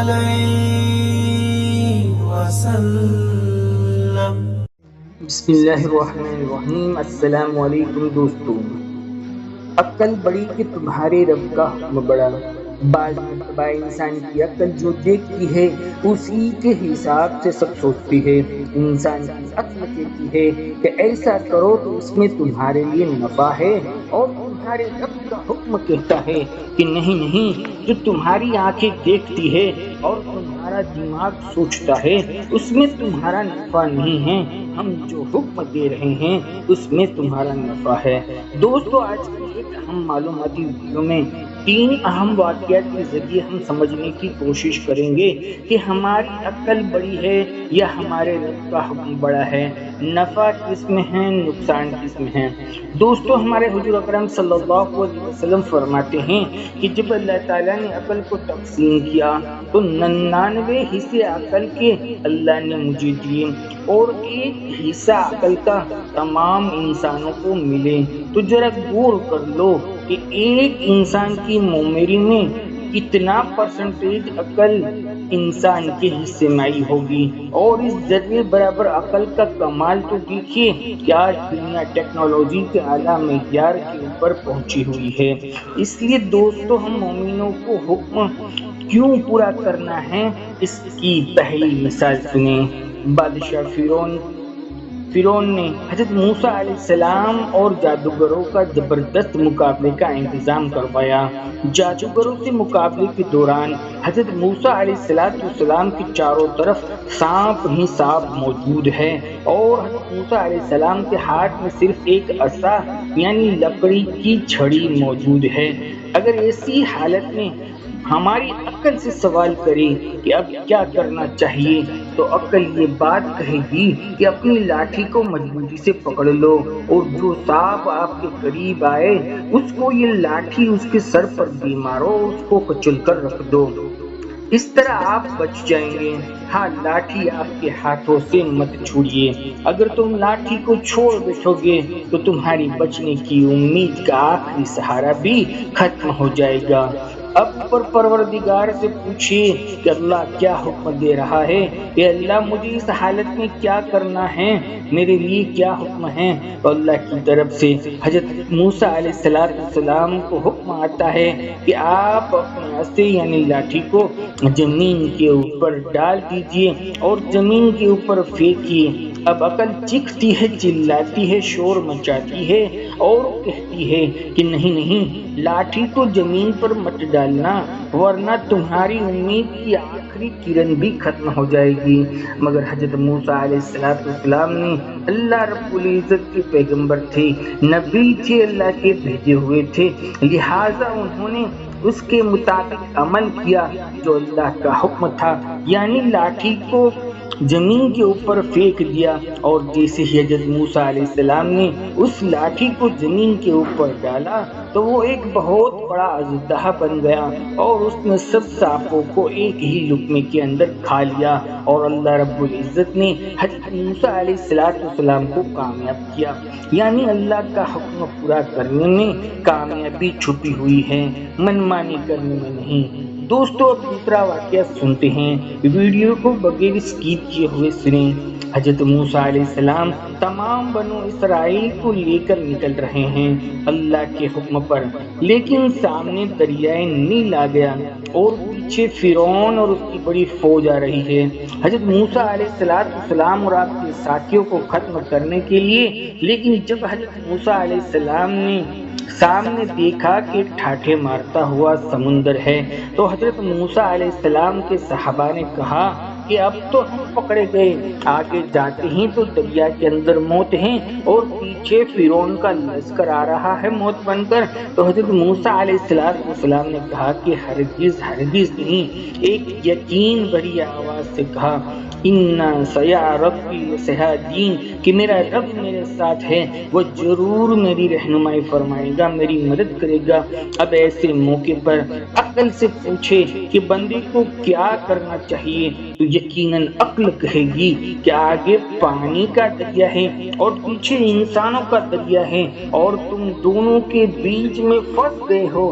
عليه وسلم. بسم اللہ الرحمن الرحیم. السلام علیکم دوستوں. عقل بڑی کہ تمہارے رب کا حکم بڑا. بعض مرتبہ انسان کی عقل جو دیکھتی ہے اسی کے حساب سے سب سوچتی ہے. انسان کی عقل کہتی ہے کہ ایسا کرو تو اس میں تمہارے لیے نفع ہے، اور تمہارے رب کا حکم کہتا ہے کہ نہیں نہیں، جو تمہاری آنکھیں دیکھتی ہے اور تمہارا دماغ سوچتا ہے اس میں تمہارا نفع نہیں ہے، ہم جو حکم دے رہے ہیں اس میں تمہارا نفع ہے. دوستو، آج کی ایک اہم معلوماتی ویڈیو میں 3 اہم واقعات کے ذریعے ہم سمجھنے کی کوشش کریں گے کہ ہماری عقل بڑی ہے یا ہمارے رب کا حکم بڑا ہے، نفع کس میں ہے، نقصان کس میں ہے. دوستو، ہمارے حضور اکرم صلی اللہ علیہ وسلم فرماتے ہیں کہ جب اللہ تعالیٰ نے عقل کو تقسیم کیا تو 99 حصے عقل کے اللہ نے مجھے دیے اور 1 حصہ عقل کا تمام انسانوں کو ملے. تو ذرا غور کر لو کہ ایک انسان کی میموری میں کتنا پرسنٹیج عقل انسان کے حصے میں آئی ہوگی، اور اس ذرے برابر عقل کا کمال تو دیکھیے کہ آج دنیا ٹیکنالوجی کے اعلیٰ معیار کے اوپر پہنچی ہوئی ہے. اس لیے دوستو، ہم مومنوں کو حکم کیوں پورا کرنا ہے، اس کی پہلی مثال سنیں. بادشاہ فرعون نے حضرت موسیٰ علیہ السلام اور جادوگروں کا زبردست مقابلے کا انتظام کروایا. جادوگروں سے مقابلے کے دوران حضرت موسیٰ علیہ السلام کے چاروں طرف سانپ ہی سانپ موجود ہے، اور حضرت موسیٰ علیہ السلام کے ہاتھ میں صرف ایک عصا یعنی لکڑی کی چھڑی موجود ہے. اگر ایسی حالت میں ہماری عقل سے سوال کرے کہ اب کیا کرنا چاہیے تو عقل یہ بات کہے گی کہ اپنی لاٹھی کو مضبوطی سے پکڑ لو، اور جو سانپ آپ کے قریب آئے اس کو یہ لاٹھی اس کے سر پر دے مارو، اس کو کچل کر رکھ دو، اس طرح آپ بچ جائیں گے. ہاں، لاٹھی آپ کے ہاتھوں سے مت چھوڑیے. اگر تم لاٹھی کو چھوڑ بیٹھو گے تو تمہاری بچنے کی امید کا آخری سہارا بھی ختم ہو جائے گا. اب پروردگار سے پوچھیے کہ اللہ کیا حکم دے رہا ہے، کہ اللہ مجھے اس حالت میں کیا کرنا ہے، میرے لیے کیا حکم ہے. تو اللہ کی طرف سے حضرت موسیٰ علیہ السلام کو حکم آتا ہے کہ آپ اپنے عصا یعنی لاٹھی کو زمین کے اوپر ڈال دیجئے اور زمین کے اوپر پھینکیے. اب عقل چیختی ہے، چلاتی ہے، شور مچاتی ہے اور کہتی ہے کہ نہیں نہیں، لاٹھی کو زمین پر مت ڈالنا ورنہ تمہاری امید کی آخری کرن بھی ختم ہو جائے گی. مگر حضرت موسیٰ علیہ السلام نے اللہ رب العزت کے پیغمبر تھے، نبی تھے، اللہ کے بھیجے ہوئے تھے، لہٰذا انہوں نے اس کے مطابق عمل کیا جو اللہ کا حکم تھا، یعنی لاٹھی کو زمین کے اوپر پھینک دیا. اور جیسے ہی حضرت موسیٰ علیہ السلام نے اس لاٹھی کو زمین کے اوپر ڈالا تو وہ ایک بہت بڑا اژدہا بن گیا، اور اس نے سب سانپوں کو ایک ہی لقمے کے اندر کھا لیا. اور اللہ رب العزت نے حضرت موسیٰ علیہ السلام کو کامیاب کیا. یعنی اللہ کا حکم پورا کرنے میں کامیابی چھپی ہوئی ہے، منمانی کرنے میں نہیں. دوستو، اب دوسرا واقعہ سنتے ہیں. ویڈیو کو بغیر اسکیپ کیے ہوئے سنیں. حضرت موسیٰ علیہ السلام تمام بنو اسرائیل کو لے کر نکل رہے ہیں اللہ کے حکم پر، لیکن سامنے دریائے نیل آ گیا اور پیچھے فرعون اور اس کی بڑی فوج آ رہی ہے. حضرت موسیٰ علیہ السلام اور آپ کے ساتھیوں کو ختم کرنے کے لیے، لیکن جب حضرت موسیٰ علیہ السلام نے سامنے دیکھا کہ ٹھاٹھے مارتا ہوا سمندر ہے تو حضرت موسیٰ علیہ السلام کے صحابہ نے کہا کہ اب تو ہم پکڑے گئے، آگے جاتے ہیں تو دریا کے اندر موت ہے اور پیچھے فرعون کا لشکر آ رہا ہے موت بن کر. تو حضرت موسیٰ علیہ السلام نے کہا کہ ہرگز ہرگز نہیں. ایک یقین بھری آواز سے کہا اِنَّ سَيَعْ رَبِّي وَسَيَهْدِينِ، کہ میرا رب میرے ساتھ ہے، وہ ضرور میری رہنمائی فرمائے گا، میری مدد کرے گا. اب ایسے موقع پر عقل سے پوچھے کہ بندے کو کیا کرنا چاہیے تو یقیناً عقل کہے گی کہ آگے پانی کا دریا ہے اور پیچھے انسانوں کا دریا ہے اور تم دونوں کے بیچ میں پھنس گئے ہو،